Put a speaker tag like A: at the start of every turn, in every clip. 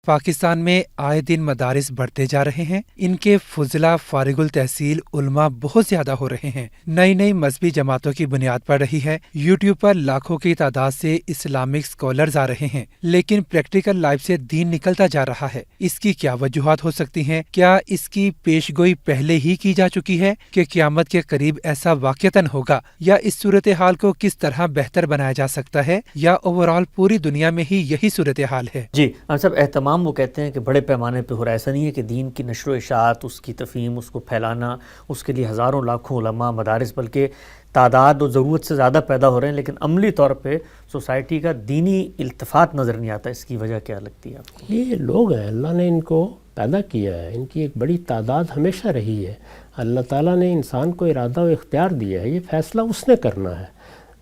A: پاکستان میں آئے دن مدارس بڑھتے جا رہے ہیں، ان کے فضلہ فارغ التحصیل علماء بہت زیادہ ہو رہے ہیں، نئی مذہبی جماعتوں کی بنیاد پڑ رہی ہے، یوٹیوب پر لاکھوں کی تعداد سے اسلامک اسکالرز آ رہے ہیں، لیکن پریکٹیکل لائف سے دین نکلتا جا رہا ہے۔ اس کی کیا وجوہات ہو سکتی ہیں؟ کیا اس کی پیش گوئی پہلے ہی کی جا چکی ہے کہ قیامت کے قریب ایسا واقعتاً ہوگا، یا اس صورتحال کو کس طرح بہتر بنایا جا سکتا ہے، یا اوورآل پوری دنیا میں ہی یہی صورتحال ہے؟
B: جی ہم سب اہتمام وہ کہتے ہیں کہ بڑے پیمانے پہ ہو رہا ہے، ایسا نہیں ہے کہ دین کی نشر و اشاعت، اس کی تفہیم، اس کو پھیلانا، اس کے لیے ہزاروں لاکھوں علماء، مدارس، بلکہ تعداد و ضرورت سے زیادہ پیدا ہو رہے ہیں، لیکن عملی طور پہ سوسائٹی کا دینی التفات نظر نہیں آتا۔ اس کی وجہ کیا لگتی ہے آپ کو؟
C: یہ لوگ ہیں، اللہ نے ان کو پیدا کیا ہے، ان کی ایک بڑی تعداد ہمیشہ رہی ہے۔ اللہ تعالیٰ نے انسان کو ارادہ و اختیار دیا ہے، یہ فیصلہ اس نے کرنا ہے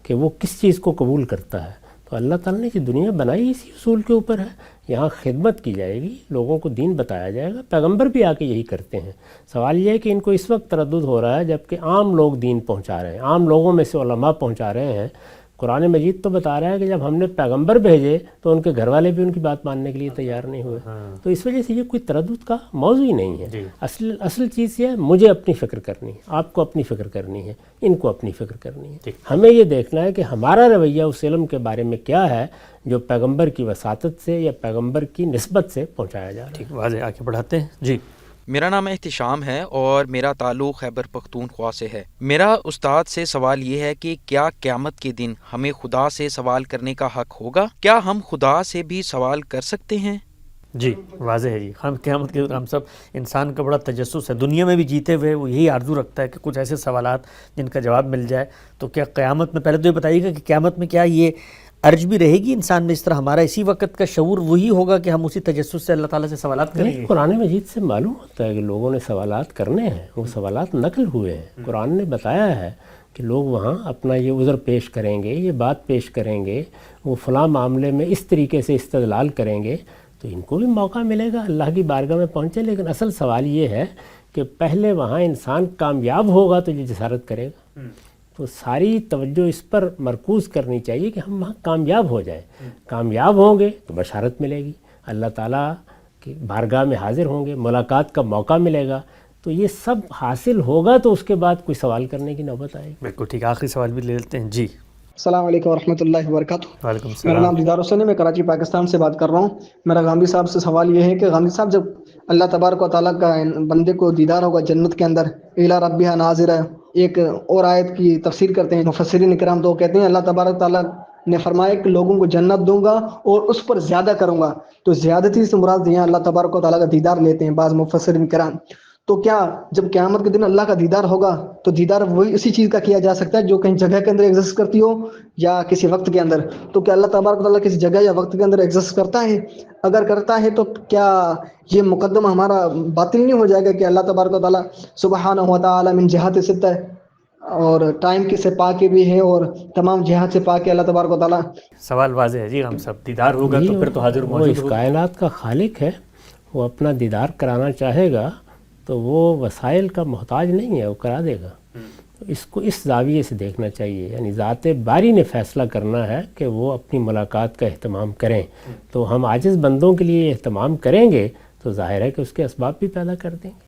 C: کہ وہ کس چیز کو قبول کرتا ہے۔ تو اللہ تعالیٰ نے یہ دنیا بنائی اسی اصول کے اوپر ہے، یہاں خدمت کی جائے گی، لوگوں کو دین بتایا جائے گا، پیغمبر بھی آ کے یہی کرتے ہیں۔ سوال یہ ہے کہ ان کو اس وقت تردد ہو رہا ہے جبکہ عام لوگ دین پہنچا رہے ہیں، عام لوگوں میں سے علماء پہنچا رہے ہیں۔ قرآن مجید تو بتا رہا ہے کہ جب ہم نے پیغمبر بھیجے تو ان کے گھر والے بھی ان کی بات ماننے کے لیے تیار نہیں ہوئے، تو اس وجہ سے یہ کوئی تردد کا موضوع ہی نہیں ہے۔ اصل چیز یہ ہے، مجھے اپنی فکر کرنی ہے، آپ کو اپنی فکر کرنی ہے، ان کو اپنی فکر کرنی ہے۔ ہمیں یہ دیکھنا ہے کہ ہمارا رویہ اس علم کے بارے میں کیا ہے جو پیغمبر کی وساطت سے یا پیغمبر کی نسبت سے پہنچایا جا رہا ہے۔
B: واضح آگے بڑھاتے ہیں۔ جی
D: میرا نام احتشام ہے اور میرا تعلق خیبر پختونخوا سے ہے۔ میرا استاد سے سوال یہ ہے کہ کیا قیامت کے دن ہمیں خدا سے سوال کرنے کا حق ہوگا؟ کیا ہم خدا سے بھی سوال کر سکتے ہیں؟
B: جی واضح ہے۔ جی ہم قیامت کے ہم سب انسان کا بڑا تجسس ہے، دنیا میں بھی جیتے ہوئے وہ یہی آرزو رکھتا ہے کہ کچھ ایسے سوالات جن کا جواب مل جائے۔ تو کیا قیامت میں، پہلے تو یہ بتائیے گا کہ قیامت میں کیا یہ ارج بھی رہے گی انسان میں، اس طرح ہمارا اسی وقت کا شعور وہی ہوگا کہ ہم اسی تجسس سے اللہ تعالیٰ سے سوالات کریں گے؟
C: قرآن مجید سے معلوم ہوتا ہے کہ لوگوں نے سوالات کرنے ہیں، وہ سوالات نقل ہوئے ہیں۔ قرآن نے بتایا ہے کہ لوگ وہاں اپنا یہ عذر پیش کریں گے، یہ بات پیش کریں گے، وہ فلاں معاملے میں اس طریقے سے استدلال کریں گے، تو ان کو بھی موقع ملے گا اللہ کی بارگاہ میں پہنچے۔ لیکن اصل سوال یہ ہے کہ پہلے وہاں انسان کامیاب ہوگا تو یہ جسارت کرے گا، تو ساری توجہ اس پر مرکوز کرنی چاہیے کہ ہم وہاں کامیاب ہو جائیں۔ کامیاب ہوں گے تو بشارت ملے گی، اللہ تعالیٰ کی بارگاہ میں حاضر ہوں گے، ملاقات کا موقع ملے گا، تو یہ سب حاصل ہوگا تو اس کے بعد کوئی سوال کرنے کی نوبت آئے گی۔
B: بالکل ٹھیک، آخری سوال بھی لے لیتے ہیں۔ جی
E: السلام علیکم ورحمۃ اللہ وبرکاتہ۔
B: وعلیکم السلام۔
E: میرا نام دیدار حسین ہے، میں کراچی پاکستان سے بات کر رہا ہوں۔ میرا غامدی صاحب سے سوال یہ ہے کہ غامدی صاحب، جب اللہ تبارک و تعالیٰ کا بندے کو دیدار ہوگا جنت کے اندر، الی ربھا ناظرہ، ایک اور آیت کی تفسیر کرتے ہیں مفسرین اکرام، تو کہتے ہیں اللہ تبارک و تعالیٰ نے فرمایا کہ لوگوں کو جنت دوں گا اور اس پر زیادہ کروں گا، تو زیادتی سے مراد یہاں اللہ تبارک و تعالیٰ کا دیدار لیتے ہیں بعض مفسرین اکرام۔ تو کیا جب قیامت کے دن اللہ کا دیدار ہوگا تو دیدار وہی اسی چیز کا کیا جا سکتا ہے جو کہیں جگہ کے اندر ایگزسٹ کرتی ہو یا کسی وقت کے اندر؟ تو کیا اللہ تبارک و تعالیٰ کسی جگہ یا وقت کے اندر ایگزسٹ کرتا ہے؟ اگر کرتا ہے تو کیا یہ مقدمہ ہمارا باطل نہیں ہو جائے گا کہ اللہ تبارک و تعالیٰ سبحانہ و تعالیٰ من جہات ستہ اور ٹائم کے سے پاک بھی ہے اور تمام جہات سے پاک ہے اللہ تبارک و تعالیٰ؟
B: سوال واضح ہے۔ جی ہم سب دیدار ہوگا تو پھر تو حاضر
C: وہ
B: موجود
C: اس
B: ہوگا۔
C: کائنات کا خالق ہے، وہ اپنا دیدار کرانا چاہے گا تو وہ وسائل کا محتاج نہیں ہے، وہ کرا دے گا۔ اس کو اس زاویے سے دیکھنا چاہیے، یعنی ذات باری نے فیصلہ کرنا ہے کہ وہ اپنی ملاقات کا اہتمام کریں، تو ہم عاجز بندوں کے لیے اہتمام کریں گے تو ظاہر ہے کہ اس کے اسباب بھی پیدا کر دیں گے۔